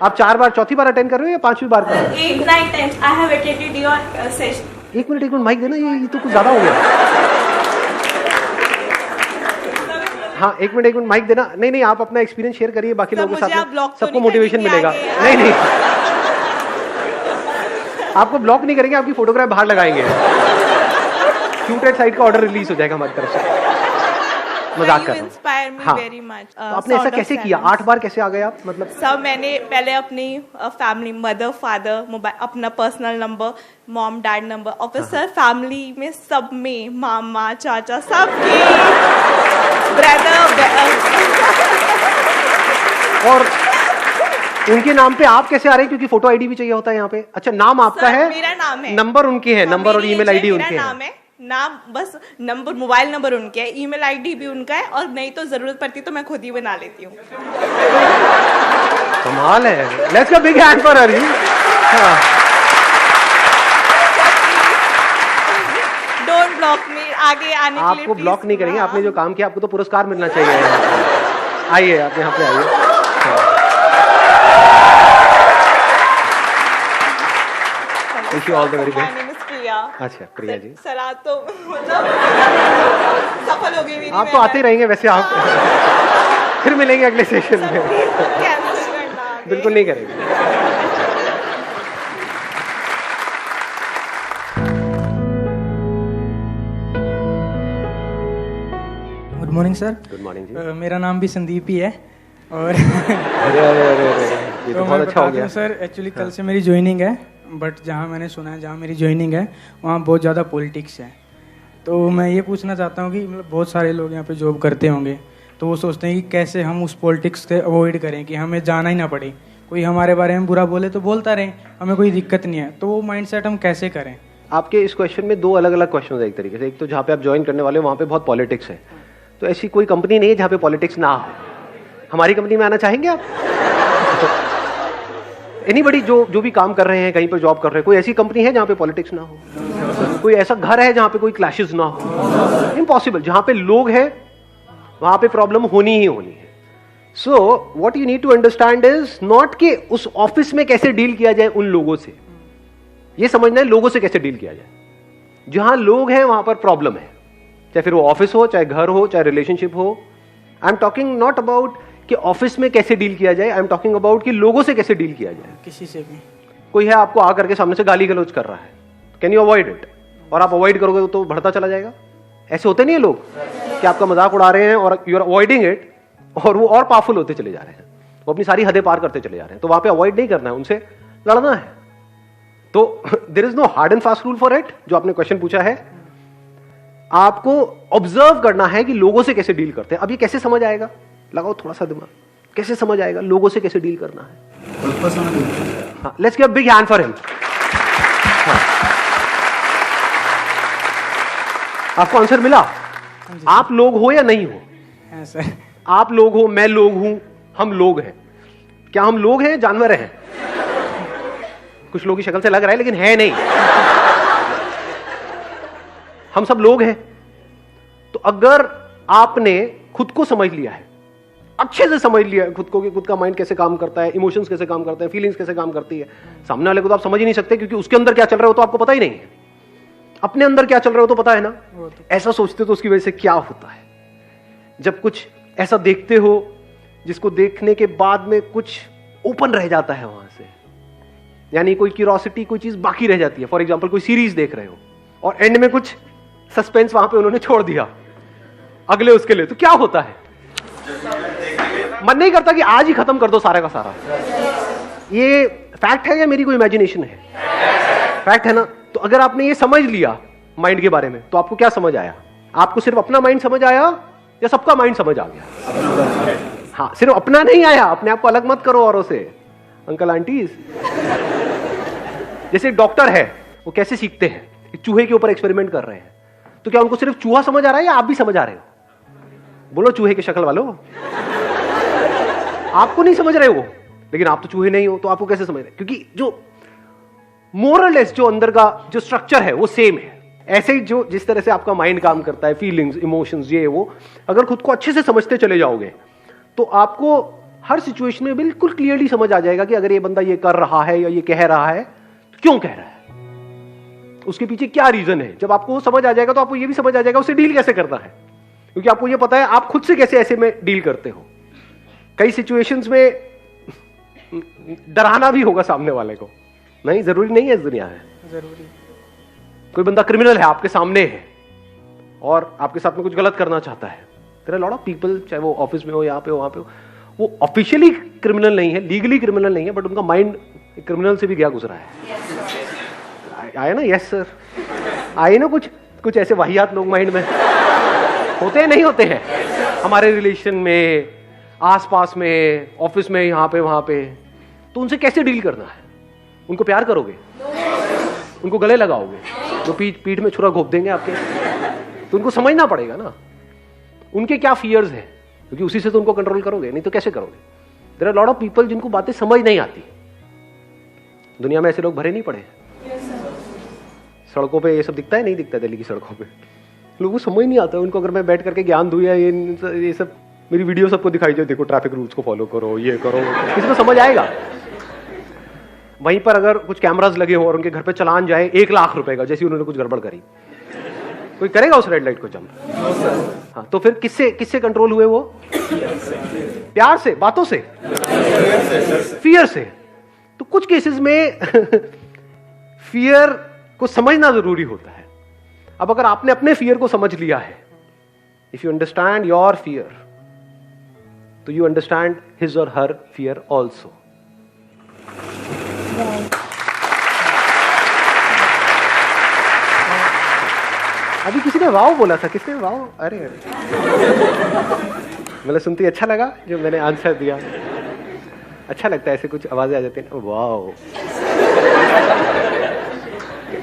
आप 4 बार, चौथी बार अटेंड कर रहे हो या 5वीं बार कर रहे हो? 8, 9, 10 I have attended your session. एक मिनट माइक देना, ये तो कुछ ज्यादा हो गया। हाँ, एक मिनट माइक देना। नहीं, आप अपना एक्सपीरियंस शेयर करिए बाकी लोगों के साथ में, सबको मोटिवेशन मिलेगा। नहीं, आपको ब्लॉक नहीं करेंगे, आपकी फोटोग्राफ बाहर लगाएंगे। क्यूटेड साइट का ऑर्डर रिलीज हो जाएगा हमारी तरफ से। मजाक कर रहा हूँ। हाँ, तो आपने ऐसा कैसे किया? 8 बार कैसे आ गए आप? मतलब सब मैंने पहले अपनी फैमिली, मदर, फादर, मोबाइल, अपना personal number, mom dad number, और फिर सर फैमिली में सब में मामा चाचा सबके ब्रदर और उनके नाम पे आप कैसे आ रहे हैं? क्योंकि फोटो आईडी भी चाहिए होता है यहाँ पे। अच्छा, नाम आपका है? मेरा नाम है। नंबर उनके है, नंबर और ईमेल आईडी उनके है। नाम बस नंबर, मोबाइल नंबर उनके है, ईमेल आईडी भी उनका है, और नहीं तो जरूरत पड़ती तो मैं खुद ही बना लेती हूँ। कमाल है। Let's go big hand for her. Don't block me, आगे आने के लिए आपको ब्लॉक नहीं करेंगे। आपने जो काम किया आपको तो पुरस्कार मिलना चाहिए। आइए, आप यहाँ पे आइए। Wish you all the very best. अच्छा, प्रिया जी। सर आज तो मतलब सफल हो गई मेरी। आप तो आते ही रहेंगे वैसे। आप फिर मिलेंगे अगले सेशन में। बिल्कुल नहीं करेंगे। Good morning sir. Good morning ji. मेरा नाम भी संदीप ही है और ये तो बहुत अच्छा हो गया सर। एक्चुअली कल से मेरी ज्वाइनिंग है, बट जहाँ मैंने सुना है जहाँ मेरी ज्वाइनिंग है वहाँ बहुत ज़्यादा पॉलिटिक्स है। तो मैं ये पूछना चाहता हूँ कि मतलब बहुत सारे लोग यहाँ पे जॉब करते होंगे तो वो सोचते हैं कि कैसे हम उस पॉलिटिक्स से अवॉइड करें कि हमें जाना ही ना पड़े, कोई हमारे बारे में बुरा बोले तो बोलता रहे, हमें कोई दिक्कत नहीं है। तो वो माइंडसेट हम कैसे करें? आपके इस क्वेश्चन में 2 अलग अलग क्वेश्चन है एक तरीके से। एक तो जहाँ पे आप ज्वाइन करने वाले हो वहाँ पे बहुत पॉलिटिक्स है, तो ऐसी कोई कंपनी नहीं है जहाँ पे पॉलिटिक्स ना हो। हमारी कंपनी में आना चाहेंगे आप? एनीबडी जो भी काम कर रहे हैं, कहीं पर जॉब कर रहे हैं, कोई ऐसी कंपनी है जहाँ पे पॉलिटिक्स ना हो? कोई ऐसा घर है जहाँ पे कोई क्लैशेस ना हो? इम्पॉसिबल। जहाँ पे लोग हैं वहाँ पे प्रॉब्लम होनी ही होनी है। So what you need to understand is not कि उस ऑफिस में कैसे डील किया जाए उन लोगों से, ये समझना है लोगों से कैसे डील किया जाए। जहां लोग हैं वहां पर प्रॉब्लम है, चाहे फिर वो ऑफिस हो, चाहे घर हो, चाहे रिलेशनशिप हो। I am talking not about कि ऑफिस में कैसे डील किया जाए, आई एम टॉकिंग अबाउट कि लोगों से कैसे डील किया जाए। किसी से भी कोई है आपको आ करके सामने से गाली गलौज कर रहा है, कैन यू अवॉइड इट? और आप अवॉइड करोगे तो बढ़ता चला जाएगा। ऐसे होते नहीं है लोग कि आपका मजाक उड़ा रहे हैं और यू आर अवॉइडिंग इट, और वो और पावरफुल होते चले जा रहे हैं, वो अपनी सारी हदें पार करते चले जा रहे हैं। तो वहां पे अवॉइड नहीं करना है, उनसे लड़ना है। तो there is no hard and fast rule for it. जो आपने क्वेश्चन पूछा है, आपको ऑब्जर्व करना है कि लोगों से कैसे डील करते हैं। अब ये कैसे समझ आएगा? लगाओ थोड़ा सा दिमाग, कैसे समझ आएगा लोगों से कैसे डील करना है? हाँ, let's give a big hand for him. आपको आंसर मिला? आप लोग हो या नहीं हो? है सर। आप लोग हो, मैं लोग हूं, हम लोग हैं। क्या हम लोग हैं, जानवर हैं? कुछ लोगों की शक्ल से लग रहा है लेकिन है नहीं। हम सब लोग हैं। तो अगर आपने खुद को समझ लिया है, अच्छे से समझ लिया है खुद को कि खुद का माइंड कैसे काम करता है, इमोशंस कैसे काम करते हैं, फीलिंग्स कैसे काम करती है, सामने वाले को तो आप समझ ही नहीं सकते क्योंकि उसके अंदर क्या चल रहा हो तो आपको पता ही नहीं है। अपने अंदर क्या चल रहा हो तो पता है ना। ऐसा सोचते तो उसकी वजह से क्या होता है, जब कुछ ऐसा देखते हो जिसको देखने के बाद में कुछ ओपन रह जाता है वहां से, यानी कोई क्यूरियोसिटी, कोई चीज बाकी रह जाती है। फॉर एग्जांपल कोई सीरीज देख रहे हो और एंड में कुछ सस्पेंस वहां पे उन्होंने छोड़ दिया अगले उसके लिए, तो क्या होता है? मन नहीं करता कि आज ही खत्म कर दो सारा का सारा। ये फैक्ट है या मेरी कोई इमेजिनेशन है? फैक्ट है ना। तो अगर आपने ये समझ लिया माइंड के बारे में तो आपको क्या समझ आया? आपको सिर्फ अपना माइंड समझ आया या सबका माइंड समझ आ गया? हाँ, सिर्फ अपना नहीं आया। अपने आप को अलग मत करो औरों से। अंकल आंटीज, जैसे डॉक्टर है, वो कैसे सीखते हैं? एक चूहे के ऊपर एक्सपेरिमेंट कर रहे हैं, तो क्या उनको सिर्फ चूहा समझ आ रहा है या आप भी समझ आ रहे हो? बोलो चूहे की शक्ल वालों। आपको नहीं समझ रहे हो, लेकिन आप तो चूहे नहीं हो, तो आपको कैसे समझ रहे? क्योंकि जो मोरलेस जो अंदर का जो स्ट्रक्चर है वो सेम है। ऐसे ही जो जिस तरह से आपका माइंड काम करता है, फीलिंग्स, इमोशंस, ये वो, अगर खुद को अच्छे से समझते चले जाओगे तो आपको हर सिचुएशन में बिल्कुल क्लियरली समझ आ जाएगा कि अगर ये बंदा ये कर रहा है या ये कह रहा है तो क्यों कह रहा है, उसके पीछे क्या रीजन है। जब आपको वो समझ आ जाएगा तो आपको ये भी समझ आ जाएगा उसे डील कैसे करना है, क्योंकि आपको ये पता है आप खुद से कैसे ऐसे में डील करते हो। कई सिचुएशंस में डराना भी होगा सामने वाले को, नहीं जरूरी नहीं है इस दुनिया में। जरूरी कोई बंदा क्रिमिनल है आपके सामने है और आपके साथ में कुछ गलत करना चाहता है, there are lot of people, चाहे वो ऑफिस में हो, यहाँ पे हो, वहां पे हो, वो ऑफिशियली क्रिमिनल नहीं है, लीगली क्रिमिनल नहीं है, बट उनका माइंड क्रिमिनल से भी गया गुजरा है। आया ना, यस सर, आए ना कुछ ऐसे वाहियात लोग माइंड में होते हैं, नहीं होते हैं हमारे रिलेशन में, आसपास में, ऑफिस में, यहाँ पे वहां पे। तो उनसे कैसे डील करना है? उनको प्यार करोगे, उनको गले लगाओगे, जो पीठ में छुरा घोप देंगे आपके, तो उनको समझना पड़ेगा ना उनके क्या फियर्स हैं, क्योंकि उसी से तो उनको कंट्रोल करोगे, नहीं तो कैसे करोगे। There are lot of people जिनको बातें समझ नहीं आती। दुनिया में ऐसे लोग भरे नहीं पड़े। सड़कों पे ये सब दिखता है, नहीं दिखता दिल्ली की सड़कों पे, लोगों को समझ नहीं आता। उनको अगर मैं बैठ करके ज्ञान दूं या ये सब मेरी वीडियो सबको दिखाई जाए, देखो ट्रैफिक रूल्स को फॉलो करो, ये करो, किसी को समझ आएगा? वहीं पर अगर कुछ कैमरास लगे हो और उनके घर पे चलान जाए 1 लाख रुपए का, जैसे उन्होंने कुछ गड़बड़ करी, कोई करेगा उस रेड लाइट को जंप? हाँ, तो फिर किससे कंट्रोल हुए वो? प्यार से, बातों से, फियर से। तो कुछ केसेस में फियर को समझना जरूरी होता है। अब अगर आपने अपने फियर को समझ लिया है, if you understand your fear, तो यू अंडरस्टैंड हिज और हर फियर ऑल्सो। अभी किसी ने वाव बोला था, किसने वाव? अरे मतलब सुनते ही अच्छा लगा जो मैंने आंसर दिया। अच्छा लगता है ऐसे कुछ आवाजें आ जाती हैं, वाव।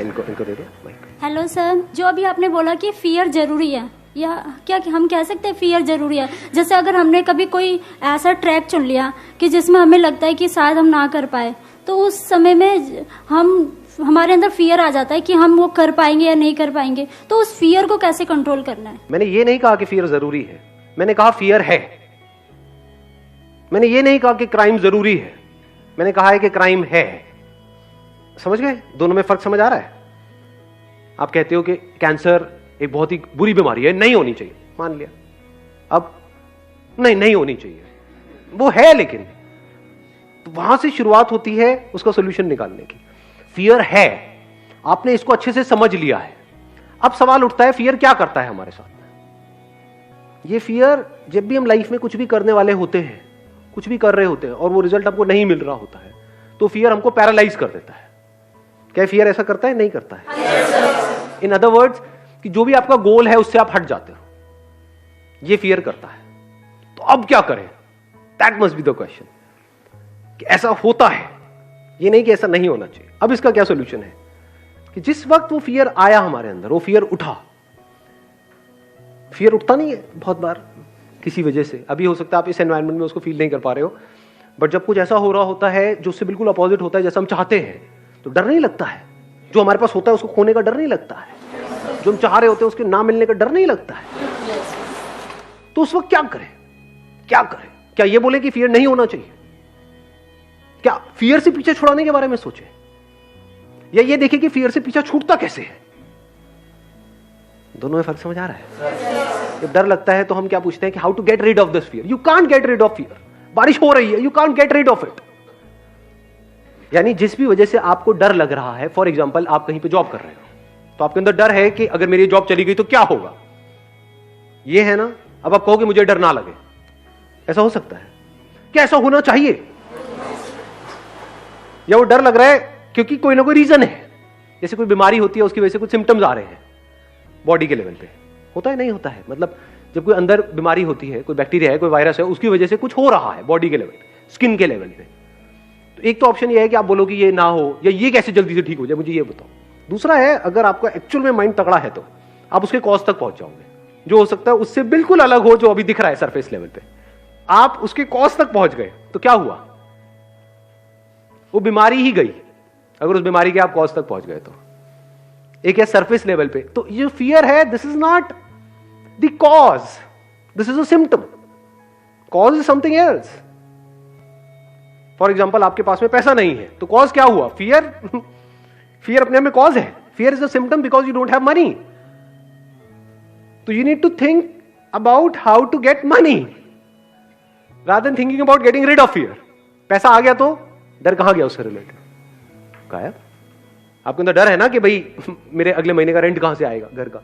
इनको दे दो माइक। हेलो सर, जो अभी आपने बोला कि फियर जरूरी है, या क्या हम कह सकते हैं फियर जरूरी है? जैसे अगर हमने कभी कोई ऐसा ट्रैक चुन लिया कि जिसमें हमें लगता है कि शायद हम ना कर पाए, तो उस समय में हमारे अंदर फियर आ जाता है कि हम वो कर पाएंगे या नहीं कर पाएंगे। तो उस फियर को कैसे कंट्रोल करना है? मैंने ये नहीं कहा कि फियर जरूरी है, मैंने कहा फियर है। मैंने ये नहीं कहा कि क्राइम जरूरी है, मैंने कहा है कि क्राइम है। समझ गए? दोनों में फर्क समझ आ रहा है? आप कहते हो कि कैंसर एक बहुत ही बुरी बीमारी है, नहीं होनी चाहिए, मान लिया। अब नहीं होनी चाहिए, वो है, लेकिन तो वहां से शुरुआत होती है उसका सोल्यूशन निकालने की। फियर है, आपने इसको अच्छे से समझ लिया है। अब सवाल उठता है फियर क्या करता है हमारे साथ में। ये फियर, जब भी हम लाइफ में कुछ भी करने वाले होते हैं, कुछ भी कर रहे होते हैं और वो रिजल्ट हमको नहीं मिल रहा होता है, तो फियर हमको पैरालाइज कर देता है। क्या फियर ऐसा करता है? नहीं करता है। इन अदर वर्ड्स, कि जो भी आपका गोल है उससे आप हट जाते हो, ये फियर करता है। तो अब क्या करें? That must be the question, कि ऐसा होता है, ये नहीं कि ऐसा नहीं होना चाहिए। अब इसका क्या सोल्यूशन है? कि जिस वक्त वो फियर आया हमारे अंदर, वो फियर उठा। फियर उठता नहीं है बहुत बार किसी वजह से। अभी हो सकता है आप इस एनवायरनमेंट में उसको फील नहीं कर पा रहे हो, बट जब कुछ ऐसा हो रहा होता है जो उससे बिल्कुल अपोजिट होता है जैसा हम चाहते हैं, तो डर नहीं लगता है। जो हमारे पास होता है उसको खोने का डर नहीं लगता है, जो हम चाह रहे होते हैं उसके ना मिलने का डर नहीं लगता है। तो उस वक्त क्या करें? क्या ये बोले कि फियर नहीं होना चाहिए? क्या फियर से पीछे छुड़ाने के बारे में सोचे, या ये देखें कि फियर से पीछा छूटता कैसे है? दोनों में फर्क समझ आ रहा है? जब डर लगता है तो हम क्या पूछते हैं कि how to get rid of this fear. You can't get rid of fear. बारिश हो रही है, you can't get rid of it. यानी जिस भी वजह से आपको डर लग रहा है, फॉर एग्जाम्पल आप कहीं पे जॉब कर रहे हो, तो आपके अंदर डर है कि अगर मेरी जॉब चली गई तो क्या होगा, ये है ना। अब आप कहोगे मुझे डर ना लगे, ऐसा हो सकता है? क्या ऐसा होना चाहिए? या वो डर लग रहा है क्योंकि कोई ना कोई रीजन है, जैसे कोई बीमारी होती है उसकी वजह से कुछ सिम्टम्स आ रहे हैं बॉडी के लेवल पे, होता है नहीं होता है? मतलब जब कोई अंदर बीमारी होती है, कोई बैक्टीरिया है, कोई वायरस है, उसकी वजह से कुछ हो रहा है बॉडी के लेवल पे, स्किन के लेवल पे, तो एक तो ऑप्शन ये है कि आप बोलो कि ये ना हो, या ये कैसे जल्दी से ठीक हो जाए, मुझे ये बताओ। दूसरा है, अगर आपका एक्चुअल में माइंड तगड़ा है तो आप उसके कॉज तक पहुंच जाओगे, जो हो सकता है उससे बिल्कुल अलग हो जो अभी दिख रहा है सरफेस लेवल पे। आप उसके कॉज तक पहुंच गए तो क्या हुआ? वो बीमारी ही गई, अगर उस बीमारी के आप कॉज तक पहुंच गए तो। एक है सरफेस लेवल पे, तो ये फियर है, this is not the cause, this is a symptom. Cause is something else. For example आपके पास में पैसा नहीं है, तो कॉज क्या हुआ? फियर। फियर अपने में कॉज है। Fear is the symptom because you don't have money. तो you need to think about how to get money rather than thinking about getting rid of fear. पैसा आ गया तो डर कहां गया उससे रिलेटेड? गायब। आपके अंदर डर है ना कि भाई मेरे अगले महीने का रेंट कहां से आएगा घर का।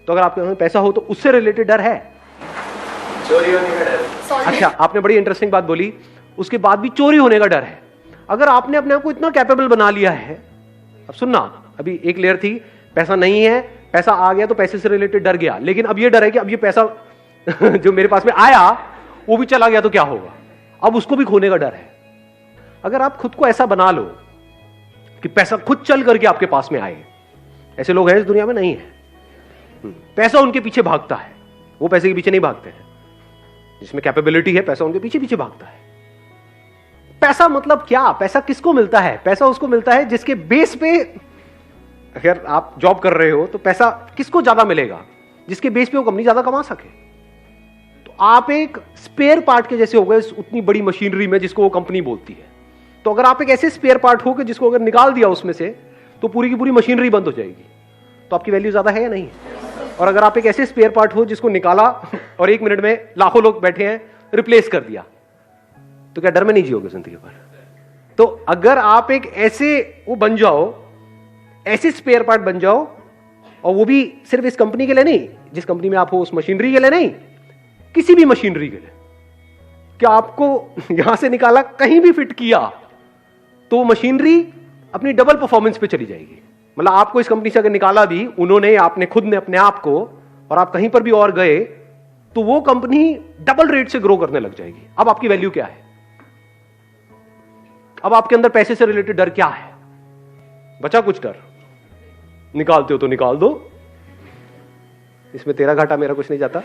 तो अगर आपके पास पैसा हो तो उससे रिलेटेड डर है। चोरी होने का डर। अच्छा, आपने बड़ी इंटरेस्टिंग बात बोली, उसके बाद भी चोरी होने का डर है। अगर आपने अपने आप को इतना कैपेबल बना लिया है, अब सुनना, अभी एक लेयर थी पैसा नहीं है, पैसा आ गया तो पैसे से रिलेटेड डर गया, लेकिन अब ये डर है कि अब ये पैसा जो मेरे पास में आया वो भी चला गया तो क्या होगा? अब उसको भी खोने का डर है। अगर आप खुद को ऐसा बना लो कि पैसा खुद चल करके आपके पास में आए, ऐसे लोग हैं इस दुनिया में? नहीं है। पैसा उनके पीछे भागता है, वो पैसे के पीछे नहीं भागते हैं। जिसमें कैपेबिलिटी है पैसा उनके पीछे पीछे भागता है। पैसा मतलब क्या? पैसा किसको मिलता है? पैसा उसको मिलता है जिसके बेस पे, अगर आप जॉब कर रहे हो तो पैसा किसको ज्यादा मिलेगा? जिसके बेस पे वो कंपनी ज्यादा कमा सके। तो आप एक स्पेयर पार्ट के जैसे हो गए उतनी बड़ी मशीनरी में जिसको वो कंपनी बोलती है। तो अगर आप एक ऐसे स्पेयर पार्ट हो कि जिसको अगर निकाल दिया उसमें से तो पूरी की पूरी मशीनरी बंद हो जाएगी, तो आपकी वैल्यू ज्यादा है या नहीं? और अगर आप एक ऐसे स्पेयर पार्ट हो जिसको निकाला और 1 मिनट में लाखों लोग बैठे हैं, रिप्लेस कर दिया, तो क्या डर में नहीं जियोगे जिंदगी भर? तो अगर आप एक ऐसे वो बन जाओ, ऐसे स्पेयर पार्ट बन जाओ, और वो भी सिर्फ इस कंपनी के लिए नहीं, जिस कंपनी में आप हो उस मशीनरी के लिए नहीं, किसी भी मशीनरी के लिए, क्या आपको यहां से निकाला कहीं भी फिट किया तो वो मशीनरी अपनी डबल परफॉर्मेंस पे चली जाएगी। मतलब आपको इस कंपनी से अगर निकाला भी उन्होंने, आपने खुद ने अपने आप को, और आप कहीं पर भी और गए, तो वो कंपनी डबल रेट से ग्रो करने लग जाएगी। अब आपकी वैल्यू क्या है? अब आपके अंदर पैसे से रिलेटेड डर क्या है? बचा कुछ डर? निकालते हो तो निकाल दो, इसमें तेरा घाटा मेरा कुछ नहीं जाता।